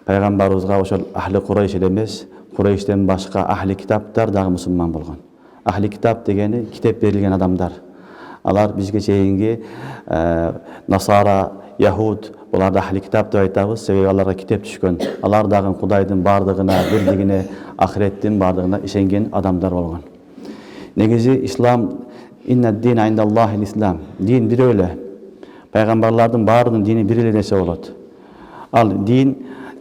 Пайгамбарыбызга ошол ахли Курайш эле эмес, Курайштен башка ахли китаптар дагы мусулман болгон. Ахли китап дегени китеп берилген адамдар. Алар бизге чейинги насара, яхуд, буларды ахли китап деп айтабыз, себеби аларга китеп түшкөн. Алар дагы Кудайдын бардыгына, бирлигине, ахиреттин бардыгына ишенген адамдар болгон. Негизи ислам инна дин индаллахи ислам. Дин бир эле. Пайгамбарлардын баарынын дини бир эле нерсе болот. Ал дин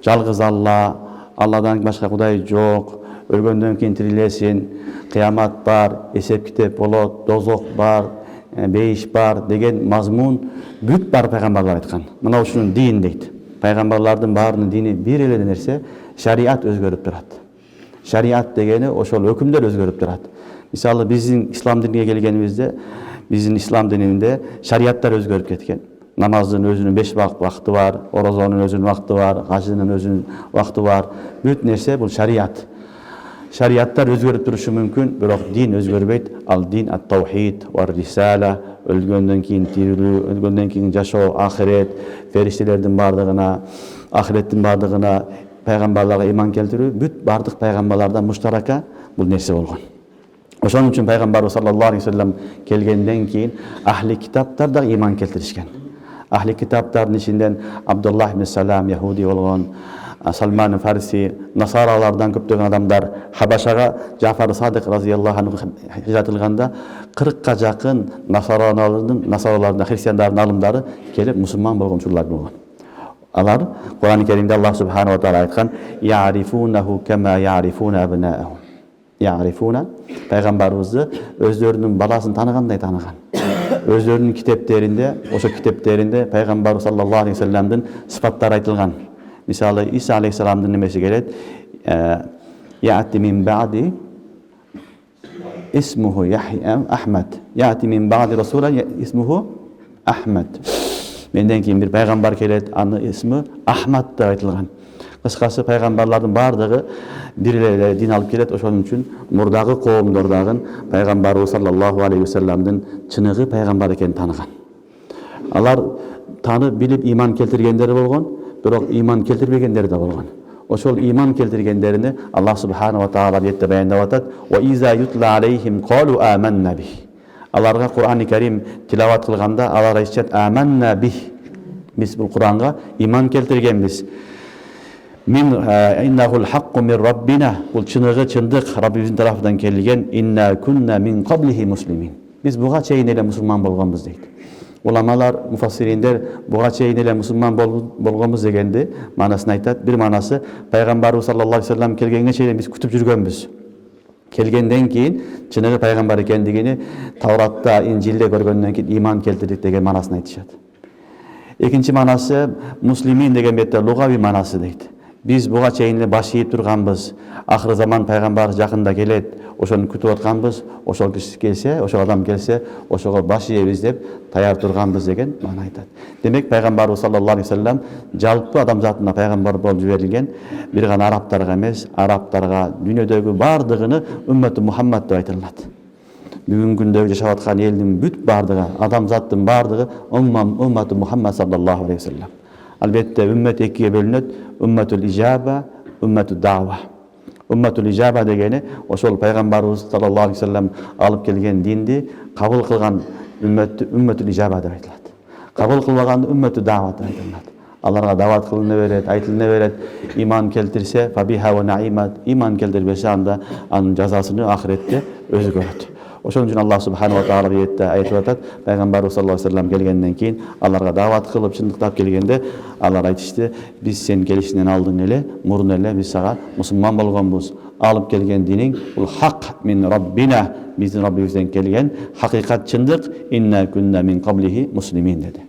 жалгыз Алла, Алладан башка Кудай жок, өлгөндөн кийин тирилесин, кыямат бар, эсеп китеп болот, дозок бар, бейиш бар деген мазмун бүт бар пайгамбарлар айткан. Мына ушуну дин дейт. Пайгамбарлардын баарынын дини бир эле нерсе, шариат өзгөрүп турат. Шариат дегени ошол өкүмдөр өзгөрүп турат. Мисалы биздин ислам динине келгенибизде, биздин ислам дининде шариаттар өзгөрүп кеткен. Намаздын өзүнүн 5 вакыты бар, орозонун өзүнүн вакыты бар, кажынын өзүнүн вакыты бар. Бүт нерсе бул шариат. Шариаттар өзгөрүп турушу мүмкүн, бирок дин өзгөрбөйт. Ал дин ат-таухид ва рисала, өлгөндөн кийин тирилүү, өлгөндөн кийин жашоо, ахирет, фериштелердин бардыгына, ахиреттин бардыгына, пайгамбарларга иман келтирүү, бүт бардык пайгамбарлардан муштарака бул нерсе болгон. Ошон үчүн пайгамбарыбыз саллаллаху алейхи вассалам келгенден кийин ахли китаптар да иман келтиришкен. Ахли китаптардын ичинден Абдуллах ибн Салам яхуди болгон, Салман Фарси, насаралардан көптөгөн адамдар Хабашага Жафар Садык разияллаху анху хижрат кылганда 40ка жакын насаралардын, христиандардын алымдары келип мусулман болгон учурлар болгон. Алар Кур'ан-ы Керимде Аллах субханаху ва тааля айткан: "Я'рифунаху кама я'рифуна абнаахум." Я'рифуна пайгамбарыбызды өздөрүнүн баласын таныгандай таныган. Өздөрүнүн китептеринде, ошо китептеринде пайгамбар саллаллаху алейхи вассаламдын сыфаттары айтылган. Мисалы Иса алейхиссаламдын немеси келет: "Я'ти мин ба'ди исмуху Яхья Ахмад. Я'ти мин ба'ди расула исмуху Ахмад." Менден кийин бир пайгамбар келет, анын исми Ахмад деп айтылган. Кыскасы пайгамбарлардын бардыгы бир эле дин алып келет. Ошон үчүн мурдагы коомдордагы пайгамбарыбыз саллаллаху алейхи вассаламдын чыныгы пайгамбар экенин таныган. Алар таанып билип иман келтиргендери болгон, бирок иман келтирбегендери да болгон. Ошол иман келтиргендерини Аллах субханаху ва тааля аятта баяндап атат: "Ва иза ютла алейхим қалу аманна бих." Аларга Кур'ан-ы Керим тилават кылганда алар айтышат: "Аманна бих." Биз бул Кур'анга иман келтиргенбиз. Мин иннахул хакку мин раббина. Бул чыныгы чындык Раббибиздин тарафынан келген. Инна кунна мин qablihi муслимин. Биз буга чейин эле мусулман болгонбуз дейт. Уламалар, муфассириндер буга чейин эле мусулман болгонбуз дегенди манасын айтат. Бир манасы пайгамбарыбыз саллаллаху алейхи вассалам келгенге чейин биз күтүп жүргөнбүз. Келгенден кийин чыныгы пайгамбар экендигини Тавратта, Инжилде көргөндөн кийин иман келтирдик деген манасын айтышат. Экинчи манасы муслимин деген бетте лугави манасы дейт. Биз буга чейин эле баш ийип турганбыз. Ахыр заман пайгамбар жакында келет. Ошону күтүп атканбыз. Ошол киши келсе, ошол адам келсе, ошого баш ийебиз деп таяр турганбыз деген маана айтат. Демек пайгамбарыбыз саллаллаху алейхи вассалам жалпы адамзатына пайгамбар болуп жиберилген, бир гана арабтарга эмес, арабтарга, дүйнөдөгү бардыгыны умматы Мухаммад деп айтылат. Бүгүнкү күндө жашап аткан элдин бүт бардыгы, адамзаттын бардыгы умматы Мухаммад саллаллаху алейхи вассалам. Албетте уммат экиге бөлүнөт: умматул ижаба, умматул дава. Умматул ижаба дегени ошол пайгамбарыбыз саллаллаху алейхи вассалам алып келген динди кабыл кылган умматул ижаба деп айтылат. Кабыл кылбаган умматул дава деп айтылат. Аларга дават кылына берет, айтылына берет. Иман келтирсе фабиха ва наимат, иман келтирбесе анда анын жазасыны ахиретте өзү көрөт. Ошон үчүн Аллах субханаху ва тааля аятта айтып атат: пайгамбарыбыз саллаллаху алейхи вассалам келгенден кийин аларга дават кылып чындыктап келгенде алар айтышты: "Биз сен келишиңден алдын эле, мурун эле биз сага мусулман болгонбуз. Алып келген диниң бул хак мин раббина, биздин Раббибизден келген хакыйкат чындык. Инна кунна мин qablihi муслимин" деди.